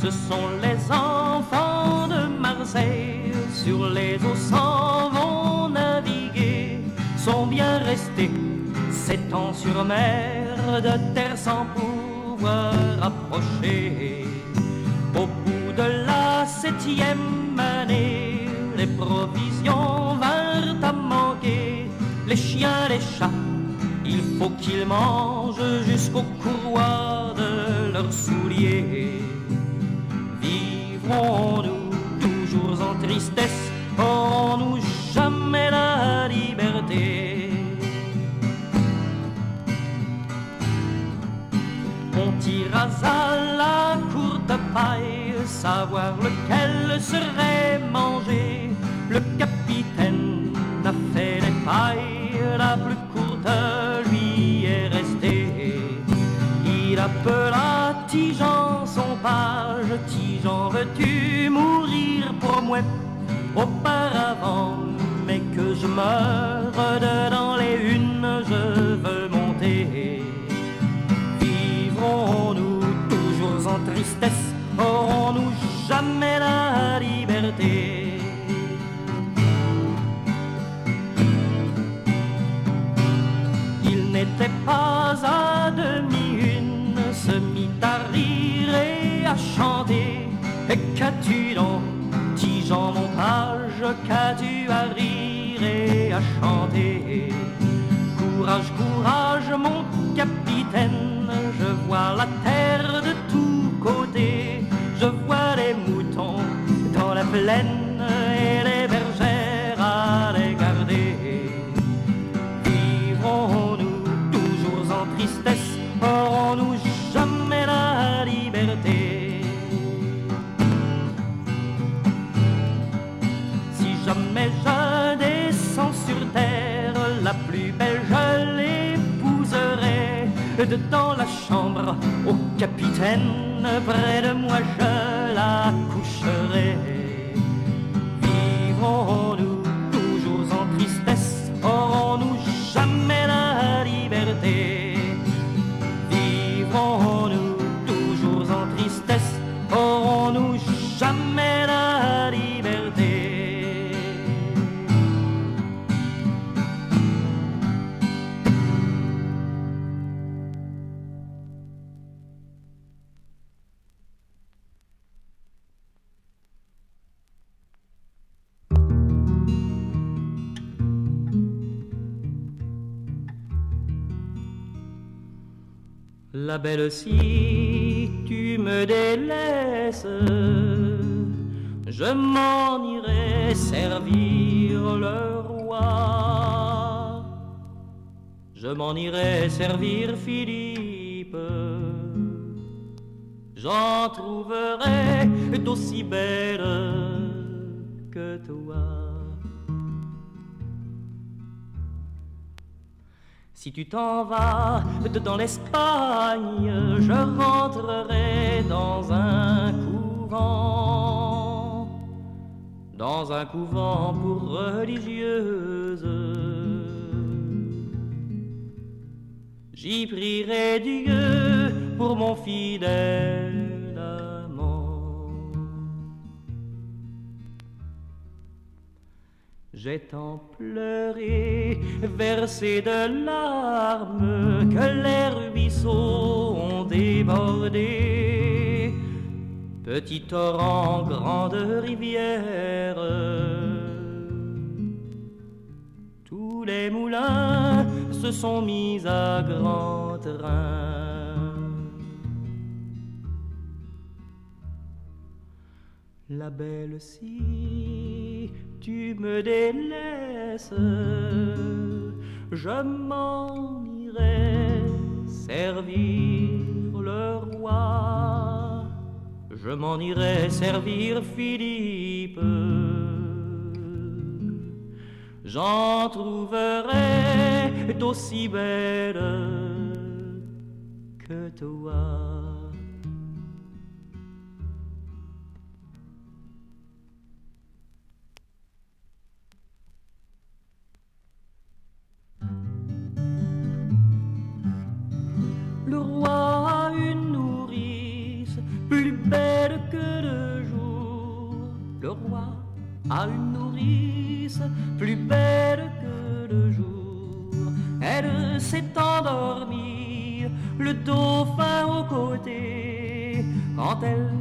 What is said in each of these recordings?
Ce sont les enfants de Marseille, sur les eaux s'en vont naviguer, sont bien restés 7 ans sur mer, de terre sans pouvoir approcher. Au bout de la 7e année, les provisions vinrent à manquer. Les chiens, les chats, il faut qu'ils mangent jusqu'au courroie de leurs souliers. Vivrons-nous toujours en tristesse, aurons-nous jamais la liberté? On tira à la courte paille, savoir lequel serait mangé. Le capitaine a fait les pailles, la plus courte lui est restée. Il appela Tigean son page, Tigean, veux-tu mourir pour moi auparavant, mais que je meure dedans les unes, je veux monter. Vivrons-nous toujours en tristesse, aurons-nous jamais la liberté? Il n'était pas à demi-une, se mit à rire et à chanter. Et qu'as-tu donc, Tigean mon page, qu'as-tu à rire et à chanter? Courage, courage mon capitaine, je vois la terre de tous côtés. Je vois les moutons dans la plaine et les bergères à les garder. Vivrons-nous toujours en tristesse, aurons-nous jamais la liberté? Si jamais je descends sur terre, la plus belle je l'épouserai. Dans la chambre au capitaine, près de moi je la coucherai. Vivrons-nous toujours en tristesse, aurons-nous jamais la liberté? Vivrons-nous toujours en tristesse, aurons-nous jamais la liberté? La belle, si tu me délaisses, je m'en irai servir le roi. Je m'en irai servir Philippe. J'en trouverai d'aussi belle que toi. Si tu t'en vas dans l'Espagne, je rentrerai dans un couvent pour religieuses. J'y prierai Dieu pour mon fidèle amant. J'ai tant pleuré, versé de larmes, que les ruisseaux ont débordé. Petit torrent, grande rivière, tous les moulins se sont mis à grand train. La belle, si tu me délaisses, je m'en irai servir le roi. Je m'en irai servir Philippe. J'en trouverai d'aussi belle que toi. Le roi a une nourrice plus belle que le jour. Le roi a une nourrice plus belle que le jour. Elle s'est endormie, le dauphin au côté. Quand elle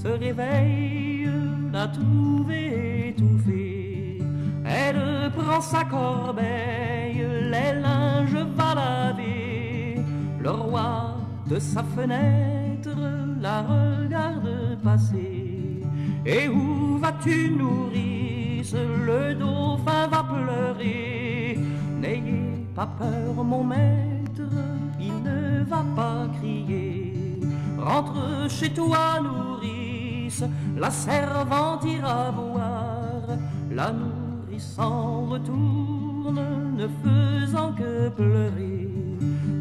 se réveille, la trouve étouffée. Elle prend sa corbeille, les linges va laver. Le roi de sa fenêtre la regarde passer. Et où vas-tu, nourrice? Le dauphin va pleurer. N'ayez pas peur, mon maître, il ne va pas crier. Rentre chez toi, nourrice, la servante ira voir. La nourrice s'en retourne, ne faisant que pleurer.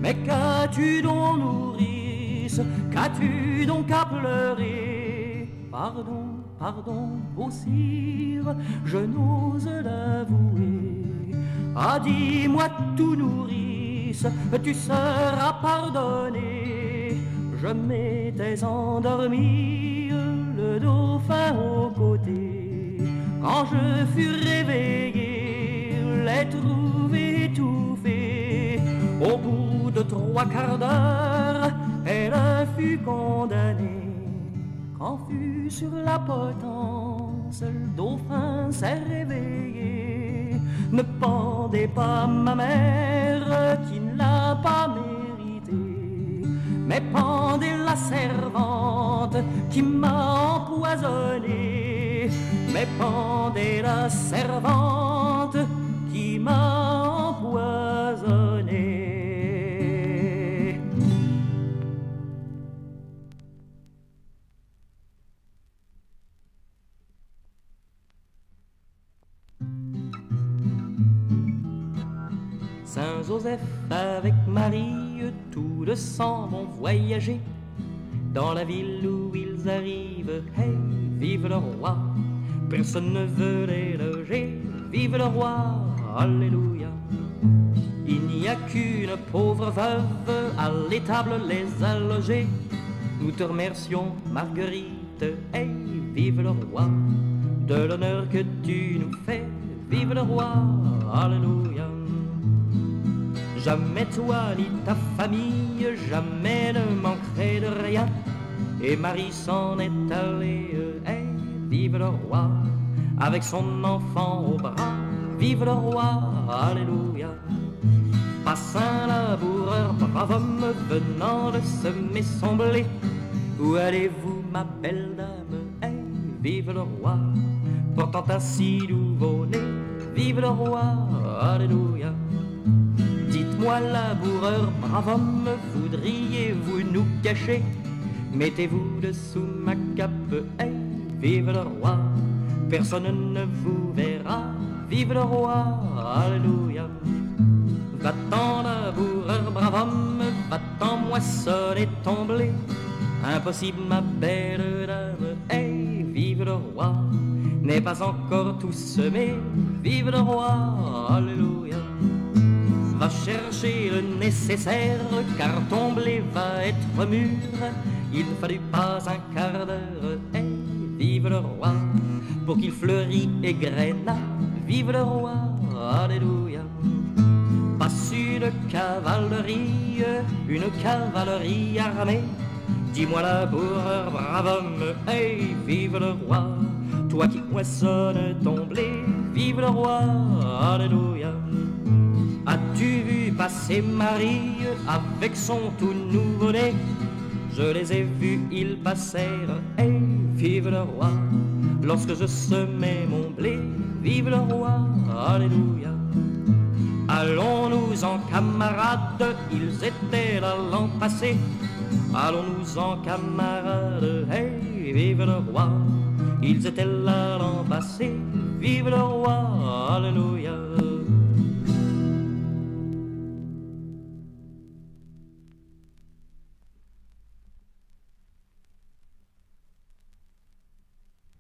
Mais qu'as-tu donc, nourrice? Qu'as-tu donc à pleurer? Pardon, pardon, ô sire, je n'ose l'avouer. Ah, dis-moi tout, nourrice, tu seras pardonnée. Je m'étais endormi, le dauphin au côté. Quand je fus réveillé, l'ai trouvé étouffé. Au bout de 3 quarts d'heure, elle fut condamnée. Quand fut sur la potence, le dauphin s'est réveillé. Ne pendez pas ma mère qui ne l'a pas méritée, mais pendez la servante qui m'a empoisonné. Mais pendez la servante qui m'a empoisonné. Saint Joseph avec Marie, tous deux s'en vont voyager. Dans la ville où ils arrivent, hey, vive le roi! Personne ne veut les loger, vive le roi, alléluia! Il n'y a qu'une pauvre veuve, à l'étable les a logés. Nous te remercions, Marguerite, hey, vive le roi! De l'honneur que tu nous fais, vive le roi, alléluia! Jamais toi ni ta famille, jamais ne manquerait de rien. Et Marie s'en est allée, hey, vive le roi, avec son enfant au bras, vive le roi, alléluia. Passe un laboureur, brave homme, venant de semer son blé. Où allez-vous, ma belle dame, hey, vive le roi, portant un si nouveau-né, vive le roi, alléluia. Dites-moi, laboureur, brave homme, voudriez-vous nous cacher? Mettez-vous dessous ma cape, hey, vive le roi, personne ne vous verra, vive le roi, alléluia. Va-t'en, laboureur, brave homme, va-t'en moissonner ton blé. Impossible, ma belle dame, hey, vive le roi, n'est pas encore tout semé, vive le roi, alléluia. Va chercher le nécessaire, car ton blé va être mûr. Il ne fallut pas un quart d'heure, hey, vive le roi, pour qu'il fleurît et grainât, vive le roi, alléluia. Passe une cavalerie armée. Dis-moi, laboureur, brave homme, hey, vive le roi, toi qui moissonnes ton blé, vive le roi, alléluia. As-tu vu passer Marie avec son tout nouveau-né? Je les ai vus, ils passèrent, hey, vive le roi, lorsque je semais mon blé, vive le roi, alléluia. Allons-nous-en, camarades, ils étaient là l'an passé. Allons-nous-en, camarades, hey, vive le roi, ils étaient là l'an passé, vive le roi, alléluia.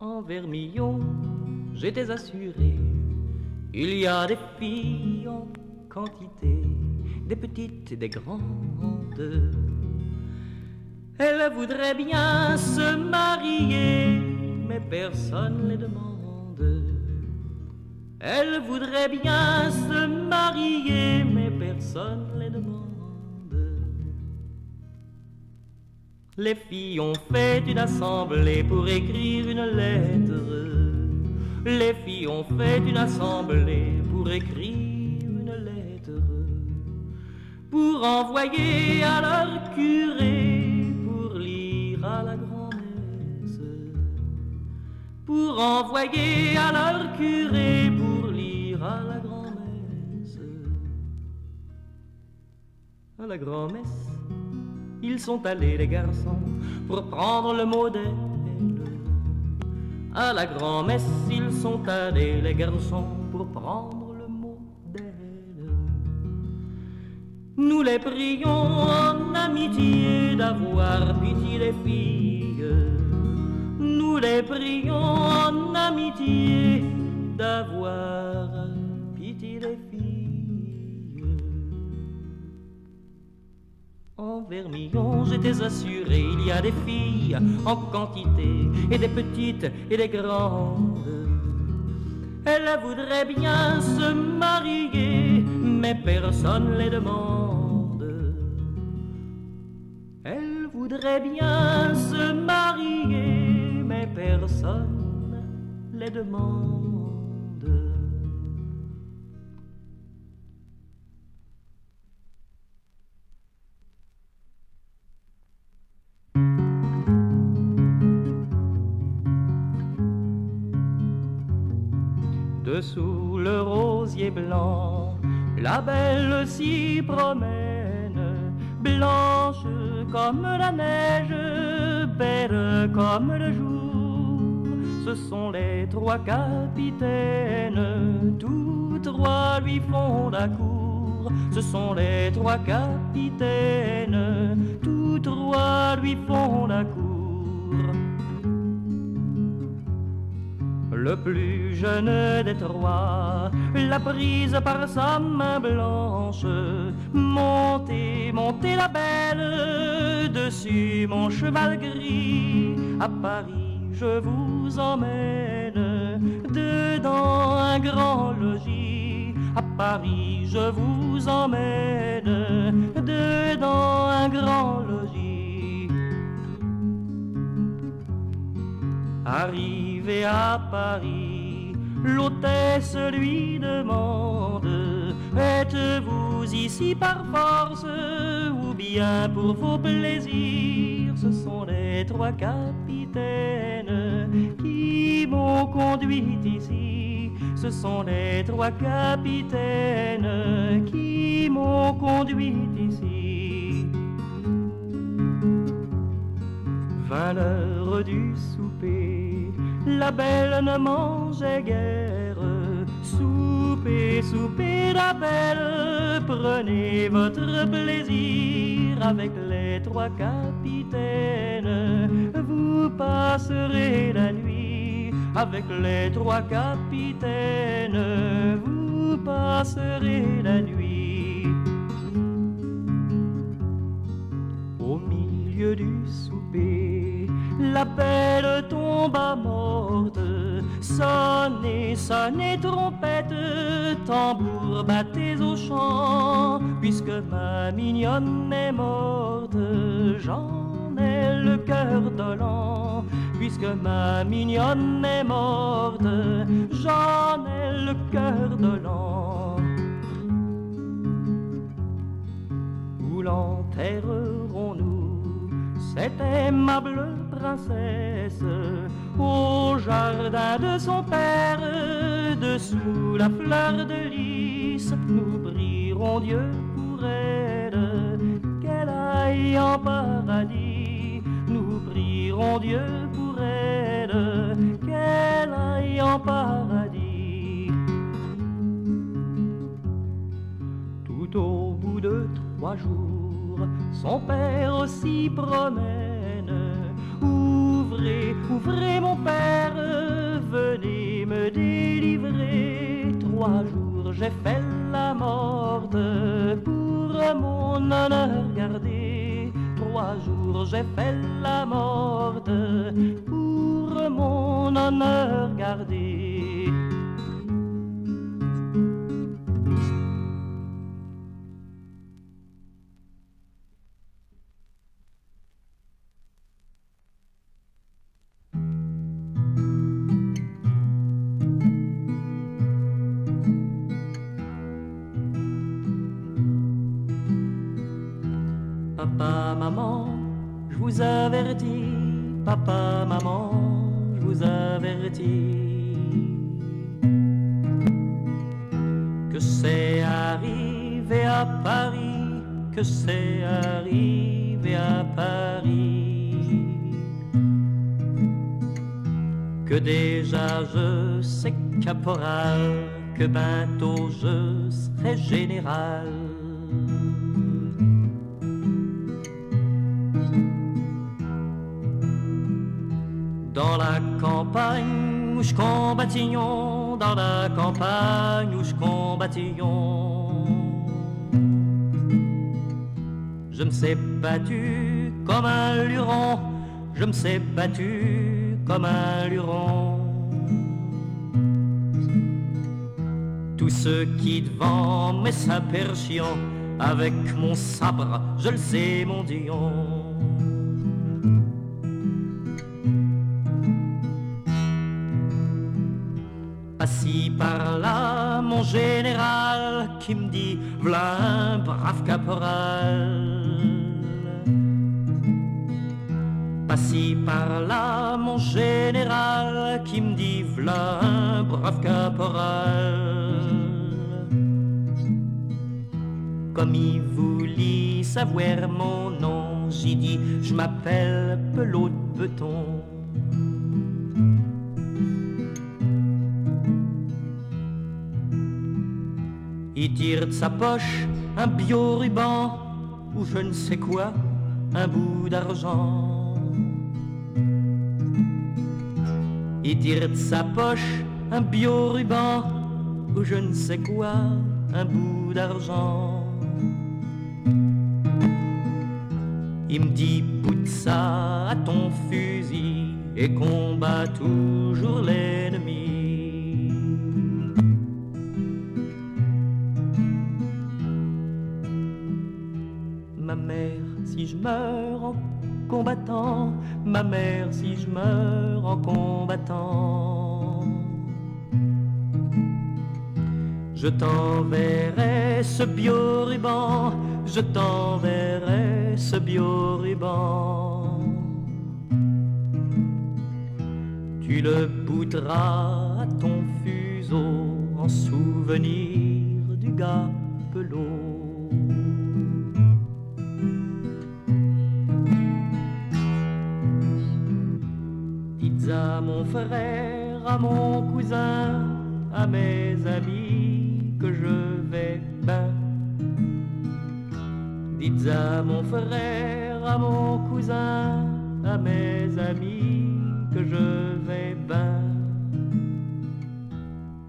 En Vermillon, j'étais assuré, il y a des filles en quantité, des petites et des grandes. Elle voudrait bien se marier, mais personne ne les demande. Elle voudrait bien se marier, mais personne ne les demande. Les filles ont fait une assemblée pour écrire une lettre. Les filles ont fait une assemblée pour écrire une lettre, pour envoyer à leur curé, pour lire à la grand-messe, pour envoyer à leur curé, pour lire à la grand-messe. À la grand-messe, ils sont allés les garçons pour prendre le modèle. À la grand-messe, ils sont allés les garçons pour prendre le modèle. Nous les prions en amitié d'avoir pitié des filles. Nous les prions en amitié d'avoir pitié des filles. En Vermillon, j'étais assuré, il y a des filles en quantité, et des petites et des grandes. Elles voudraient bien se marier, mais personne les demande. Elles voudraient bien se marier, mais personne les demande. Dessous le rosier blanc, la belle s'y promène, blanche comme la neige, belle comme le jour. Ce sont les trois capitaines, tous trois lui font la cour. Ce sont les trois capitaines, tous trois lui font la cour. Le plus jeune des trois l'a prise par sa main blanche. Montez, montez la belle dessus mon cheval gris. À Paris je vous emmène dedans un grand logis. À Paris je vous emmène dedans un grand logis. Arrivé à Paris, l'hôtesse lui demande: êtes-vous ici par force ou bien pour vos plaisirs? Ce sont les trois capitaines qui m'ont conduit ici. Ce sont les trois capitaines qui m'ont conduit ici. Vint l'heure du souper, la belle ne mangeait guère. Soupez, soupez la belle, prenez votre plaisir. Avec les trois capitaines, vous passerez la nuit. Avec les trois capitaines, vous passerez la nuit. Au milieu du souper, la belle tomba morte. Sonnez, sonnez, trompette, tambour, battez au chant, puisque ma mignonne est morte, j'en ai le cœur dolent. Puisque ma mignonne est morte, j'en ai le cœur dolent. Où l'enterrerons-nous, cette aimable princesse? Au jardin de son père, dessous la fleur de lys. Nous prierons Dieu pour elle, qu'elle aille en paradis. Nous prierons Dieu pour elle, qu'elle aille en paradis. Tout au bout de 3 jours, son père aussi promène. Ouvrez, ouvrez mon père, venez me délivrer. 3 jours j'ai fait la morte pour mon honneur gardé. 3 jours j'ai fait la morte pour mon honneur gardé. Papa, maman, je vous avertis, papa, maman, je vous avertis que c'est arrivé à Paris, que c'est arrivé à Paris, que déjà je sais caporal, que bientôt je serai général. Dans la campagne où je combattions, dans la campagne où je combattions, je me suis battu comme un luron, je me suis battu comme un luron. Tous ceux qui devant me s'aperchions, avec mon sabre, je le sais, mon Dion. Assis par là, mon général qui me dit, v'là un brave caporal. Assis par là, mon général qui me dit, v'là un brave caporal. Comme il voulut savoir mon nom, j'ai dit, je m'appelle Pelot de Beton. Il tire de sa poche un bio-ruban ou je ne sais quoi, un bout d'argent. Il tire de sa poche un bio-ruban ou je ne sais quoi, un bout d'argent. Il me dit, boute ça à ton fusil et combat toujours l'ennemi. Ma mère, si je meurs en combattant, ma mère, si je meurs en combattant, je t'enverrai ce bio-ruban, je t'enverrai ce bio-ruban. Tu le bouteras à ton fuseau en souvenir du gars Pelot. Dites à mon frère, à mon cousin, à mes amis que je vais ben. Dites à mon frère, à mon cousin, à mes amis que je vais ben.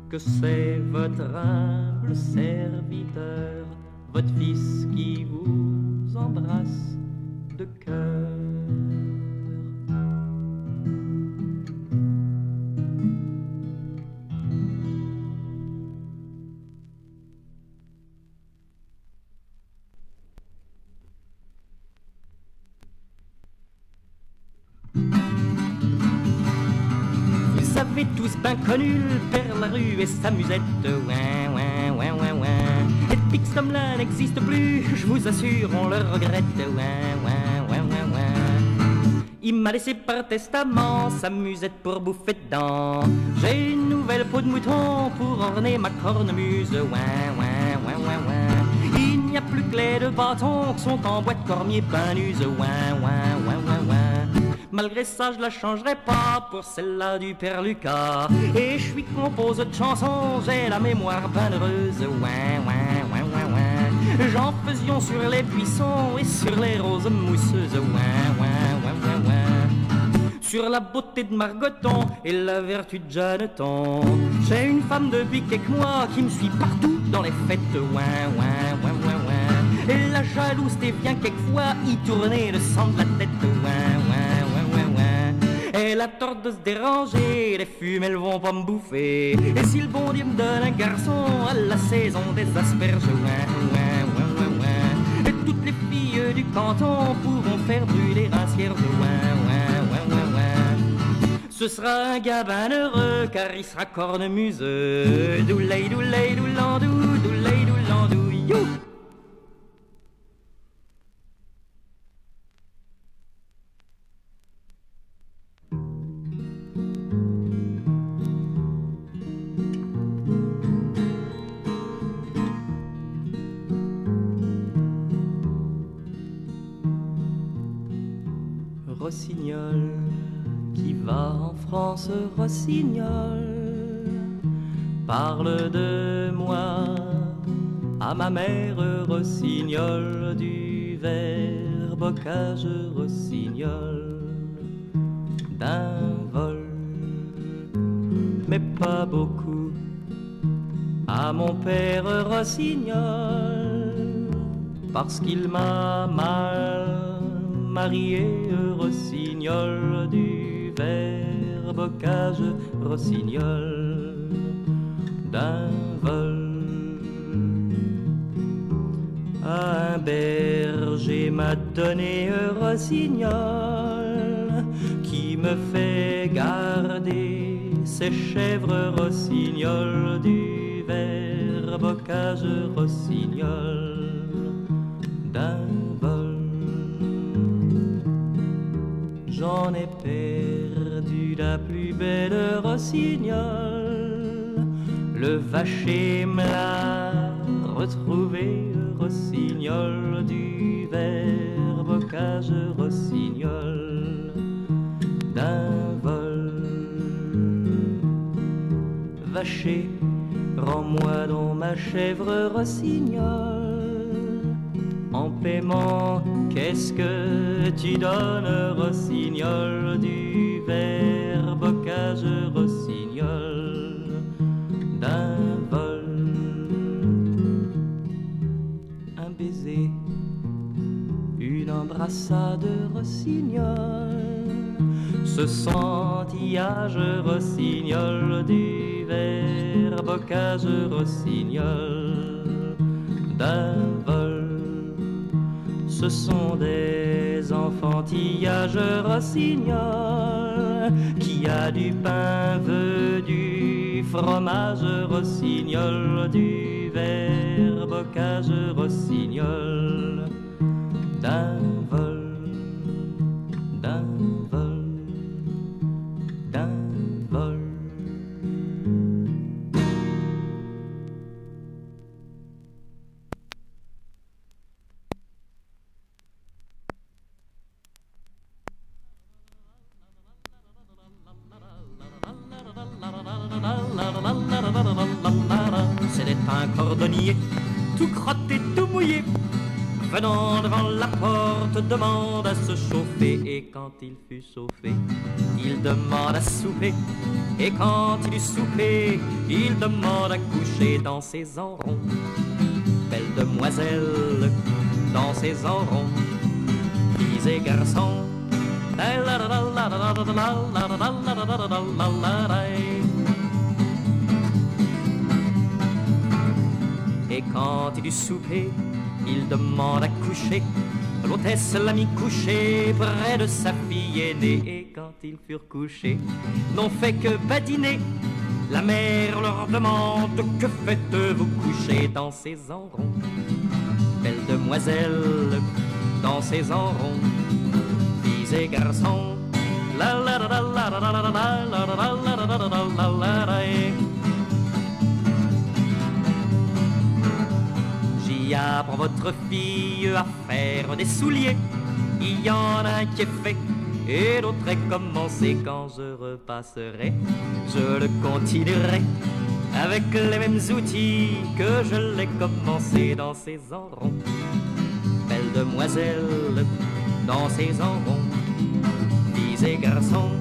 Que c'est votre humble serviteur, votre fils qui vous embrasse de cœur. Vous avez tous bien connu le père Larue et sa musette, ouin, ouin, ouin, ouin, ouin. Les pics comme là n'existent plus, je vous assure, on le regrette, ouin, ouin, ouin, ouin, ouin. Il m'a laissé par testament sa musette pour bouffer dedans. J'ai une nouvelle peau de mouton pour orner ma cornemuse, ouin, ouin, ouin, ouin, ouin. Il n'y a plus que les deux bâtons qui sont en bois de cormier painuse, ouin, ouin, ouin, ouin, ouin. Malgré ça, je la changerai pas pour celle-là du père Lucas. Et je suis compose de chansons, j'ai la mémoire bien heureuse. Ouin, ouin, ouin, ouin, ouin. J'en faisions sur les buissons et sur les roses mousseuses. Ouin, ouin, ouin, ouin, ouin. Sur la beauté de Margoton et la vertu de Jeanneton. J'ai une femme de pique avec moi qui me suit partout dans les fêtes. Ouin, ouin, ouin, ouin, ouin. Et la jalouseté vient quelquefois y tourner le sang de la tête. Ouin, ouin, ouin, ouin, ouin. Elle a tort de se déranger, les fumes elles vont pas me bouffer. Et si le bon Dieu me donne un garçon à la saison des asperges, ouin, ouin, ouin, ouin, ouin. Et toutes les filles du canton pourront faire brûler un cierge, ouin, ouin, ouin, ouin, ouin. Ce sera un gars ben heureux car il sera cornemuseux. Doulay, doulay, doulandou, doulay, doulandou, you. Rossignol, qui va en France, Rossignol, parle de moi à ma mère, Rossignol, du verre bocage, Rossignol, d'un vol, mais pas beaucoup, à mon père, Rossignol, parce qu'il m'a mal marié, Rossignol, du verre bocage, Rossignol, d'un vol. À un berger m'a donné Rossignol, qui me fait garder ses chèvres, Rossignol, du verre bocage, Rossignol, d'un vol. J'en ai perdu la plus belle, Rossignol, le vacher me l'a retrouvé, Rossignol, du verre bocage, Rossignol, d'un vol. Vacher, rends-moi donc ma chèvre, Rossignol. En paiement, qu'est-ce que tu donnes, Rossignol, du verre bocage, Rossignol, d'un vol. Un baiser, une embrassade, Rossignol, ce sentillage, Rossignol, du verre bocage, Rossignol, d'un vol. Ce sont des enfantillages, Rossignol, qui a du pain veut du fromage, Rossignol, du verre bocage, Rossignol, d'un vol, d'un vol, d'un vol. C'était un cordonnier, tout crotté, tout mouillé, venant devant la porte, demande à se chauffer. Et quand il fut chauffé, il demande à souper. Et quand il eut soupé, il demande à coucher dans ses enrons. Belle demoiselle, dans ses enrons, filles et garçons. Et quand il eut soupé, il demande à coucher. L'hôtesse l'a mis couché près de sa fille aînée. Et quand ils furent couchés, n'ont fait que badiner. La mère leur demande: que faites-vous coucher dans ces enrons? Belle demoiselle, dans ces enrons, filles et garçons. La la la la la la la la la la la la la. J'y apprends votre fille à faire des souliers. Il y en a un qui est fait et l'autre est commencé. Quand je repasserai, je le continuerai avec les mêmes outils que je l'ai commencé dans ces enrons. Belle demoiselle, dans ces enrons, filles et garçons.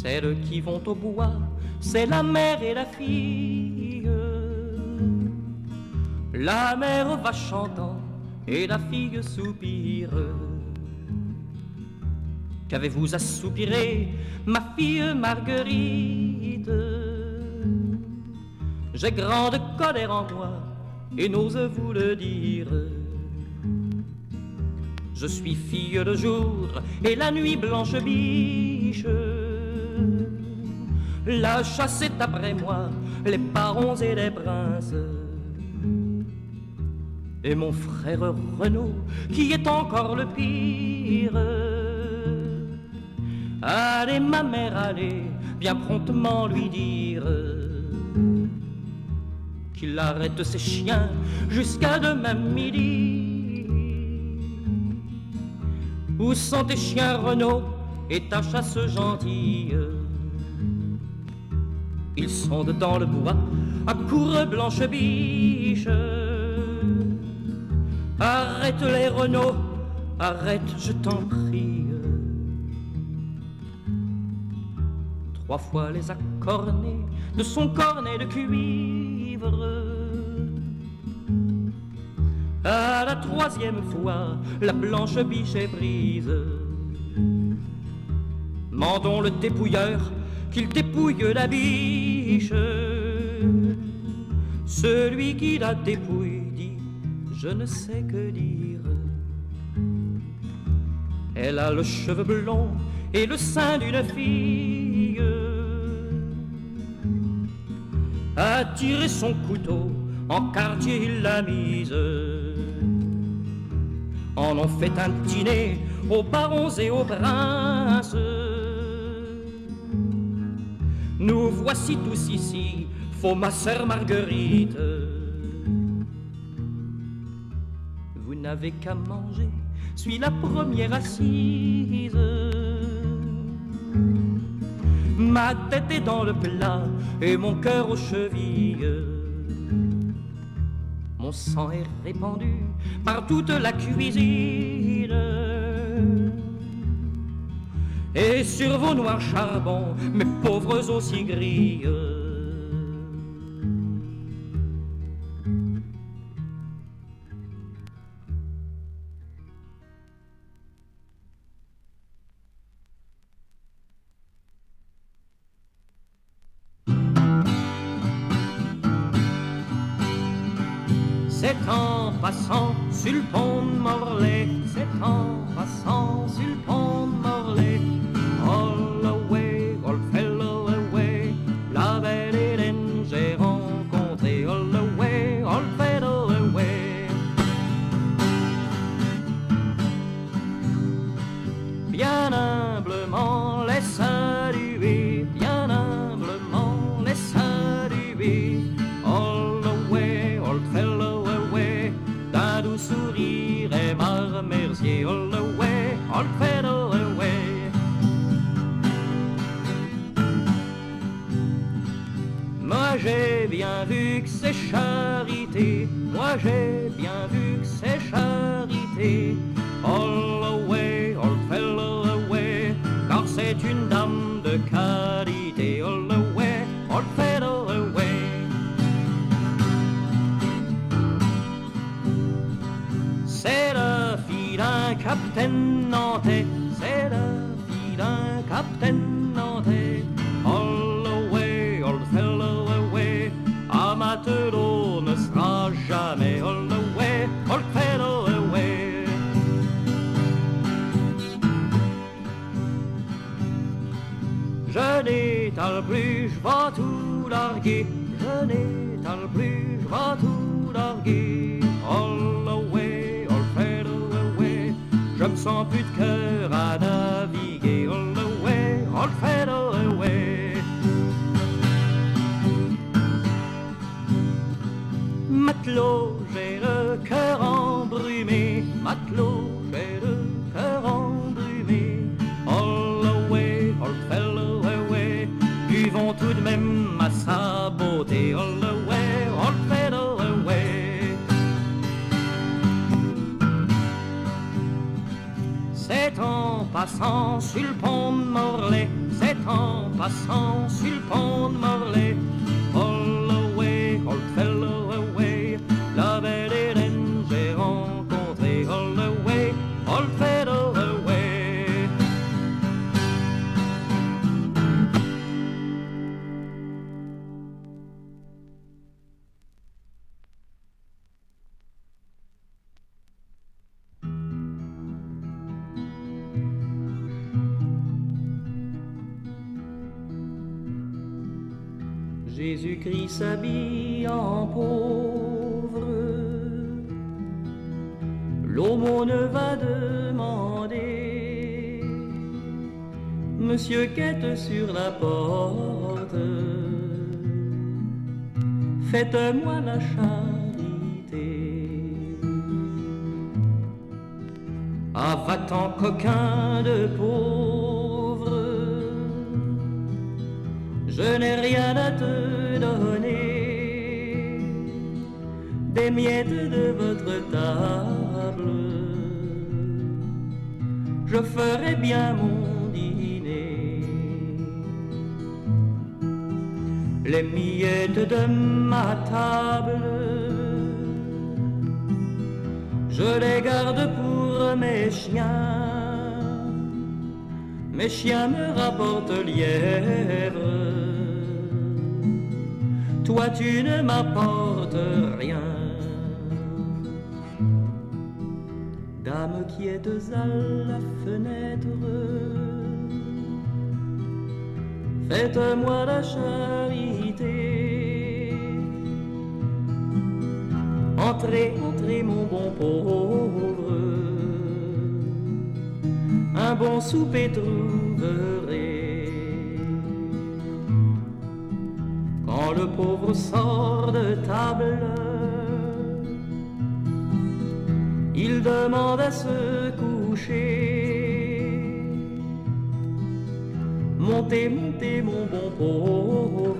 Celles qui vont au bois, c'est la mère et la fille. La mère va chantant et la fille soupire. Qu'avez-vous à soupirer, ma fille Marguerite? J'ai grande colère en moi et n'ose vous le dire. Je suis fille le jour et la nuit blanche biche. La chasse est après moi, les barons et les princes. Et mon frère Renaud, qui est encore le pire. Allez ma mère, allez, bien promptement lui dire qu'il arrête ses chiens jusqu'à demain midi. Où sont tes chiens Renaud et ta chasse gentille? Ils sont dans le bois, à courre blanche biche. Arrête les Renaud, arrête, je t'en prie. 3 fois les a cornés de son cornet de cuivre. À la 3e fois, la blanche biche est prise. Mandons le dépouilleur qu'il dépouille la biche. Celui qui la dépouille dit: je ne sais que dire. Elle a le cheveu blond et le sein d'une fille. A tiré son couteau, en quartier il l'a mise. En ont fait un dîner aux barons et aux princes. Nous voici tous ici, faut ma sœur Marguerite. Vous n'avez qu'à manger, suis la première assise. Ma tête est dans le plat et mon cœur aux chevilles. Mon sang est répandu par toute la cuisine. Et sur vos noirs charbons, mes pauvres aussi grillent. C'est en passant sur le pont de Morlaix, c'est en passant sur le pont de Morlaix. All away, old fellow away, la belle Hélène j'ai rencontré. All away, old fellow away. Bien humblement les saluer, bien humblement les saluer. All away, old fellow away, d'un doux sourire et m'a remercié. All away, old fellow away. Moi j'ai bien vu que c'est charité, moi j'ai bien vu que c'est charité. All away, old fellow away, car c'est une dame de qualité. All away, old fellow away. C'est la fille d'un capitaine nantais, c'est la fille d'un capitaine nantais. All away, old fellow away, un matelot ne sera jamais. All away, old fellow away. Je n'étale plus, je vais tout larguer, je n'étale plus, je vais tout larguer. All away, old fellow away, je me sens plus de cœur à naviguer. All away, old fellow away. Matelot, j'ai le cœur embrumé, matelot, j'ai le cœur embrumé. All away, old fellow away, buvons tout de même à sa beauté. All away, old fellow away. C'est en passant sur le pont de Morlaix, c'est en passant sur le pont de Morlaix. All away, old fellow away, la belle Hélène j'ai rencontré. All away, old fellow away. Jésus-Christ s'habille en pauvre, l'aumône va demander, Monsieur quête sur la porte, faites-moi la charité. Ah, va-t'en coquin de pauvre, je n'ai rien à te donner, des miettes de votre table, je ferai bien mon dîner. Les miettes de ma table, je les garde pour mes chiens me rapportent lièvre. Toi tu ne m'apportes rien. Dame qui êtes à la fenêtre, faites-moi la charité. Entrez, entrez mon bon pauvre, un bon souper trouverez. Quand le pauvre sort de table, il demande à se coucher. Montez, montez mon bon pauvre,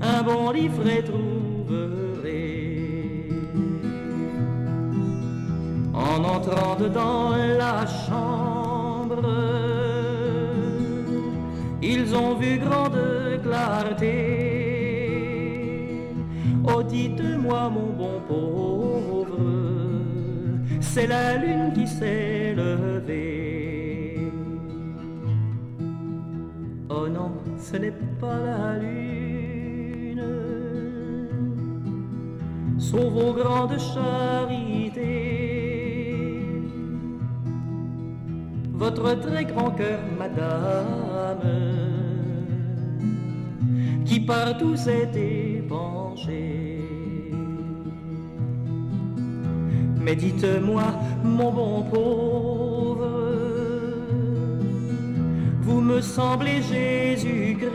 un bon livret trouverez. En entrant dedans la chambre, ils ont vu grande clarté. Oh, dites-moi mon bon pauvre, c'est la lune qui s'est levée. Oh non, ce n'est pas la lune, sont vos grandes charités. Votre très grand cœur, madame, qui partout s'est épanché. Mais dites-moi, mon bon pauvre, vous me semblez Jésus-Christ.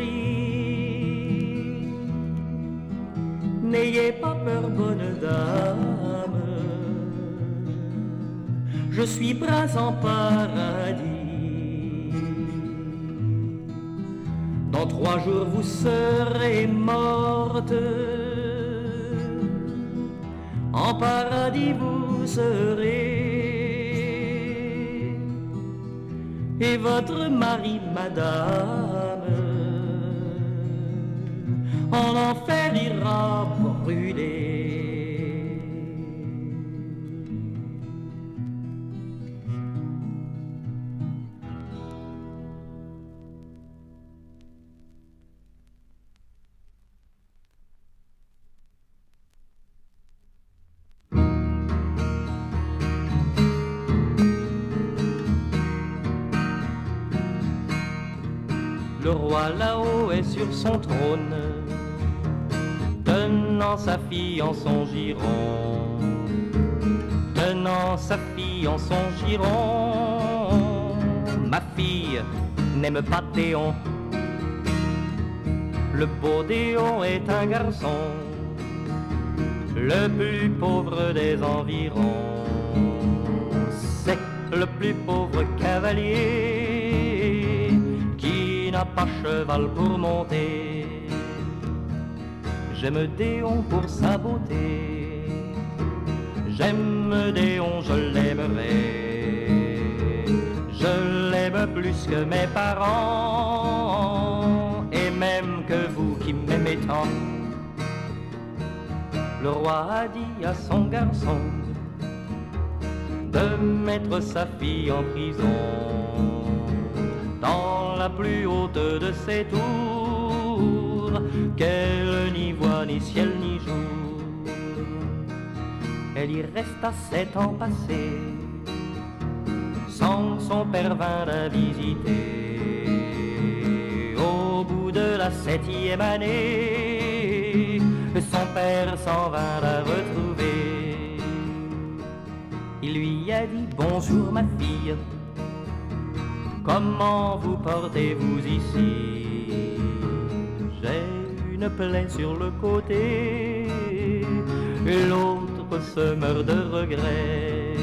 N'ayez pas peur, bonne dame, je suis prince en paradis. Dans 3 jours vous serez morte, en paradis vous serez, et votre mari, madame, en enfer ira brûler. Le roi là-haut est sur son trône, tenant sa fille en son giron, tenant sa fille en son giron. Ma fille n'aime pas Déon, le beau Déon est un garçon, le plus pauvre des environs. C'est le plus pauvre cavalier qui n'a pas cheval pour monter. J'aime Déon pour sa beauté, j'aime Déon, je l'aimerai. Je l'aime plus que mes parents, et même que vous qui m'aimez tant. Le roi a dit à son garçon de mettre sa fille en prison, dans la plus haute de ses tours, qu'elle n'y voit ni ciel ni jour. Elle y resta 7 ans passés, sans son père vint la visiter. Au bout de la 7e année, son père s'en vint la retrouver. Il lui a dit: bonjour ma fille, comment vous portez-vous ici? J'ai une plaie sur le côté, et l'autre se meurt de regret.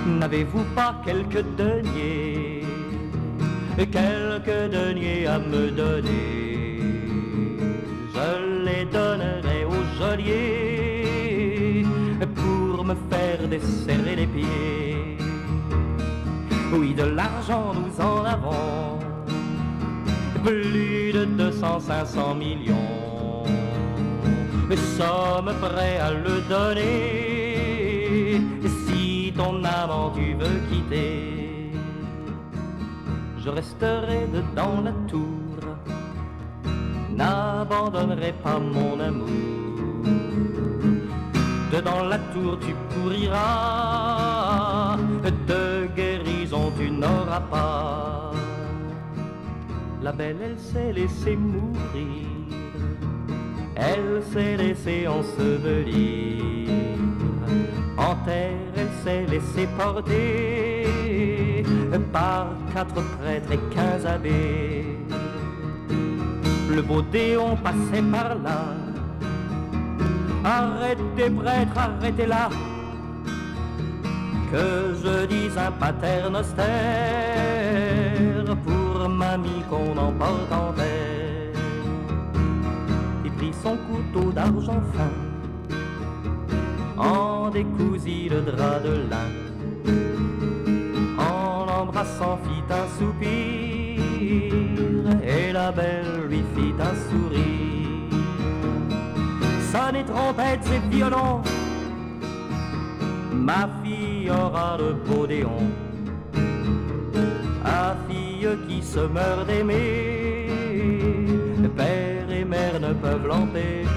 N'avez-vous pas quelques deniers, quelques deniers à me donner? Je les donnerai au geôlier pour me faire desserrer les pieds. Oui, de l'argent nous en avons, plus de 200-500 millions. Sommes prêts à le donner si ton amant tu veux quitter. Je resterai dedans la tour, n'abandonnerai pas mon amour. Dedans la tour tu pourriras, de guérison tu n'auras pas. La belle elle s'est laissée mourir, elle s'est laissée ensevelir. En terre elle s'est laissée porter par 4 prêtres et 15 abbés. Le beau Déon passait par là. Arrêtez prêtre, arrêtez là, que je dise un pater noster pour mamie qu'on emporte en terre. Il prit son couteau d'argent fin, en décousit le drap de lin, en l'embrassant fit un soupir, et la belle lui fit un sourire. Sonnez trompettes et violons, ma fille aura le beau Déon. À fille qui se meurt d'aimer, père et mère ne peuvent l'empêcher.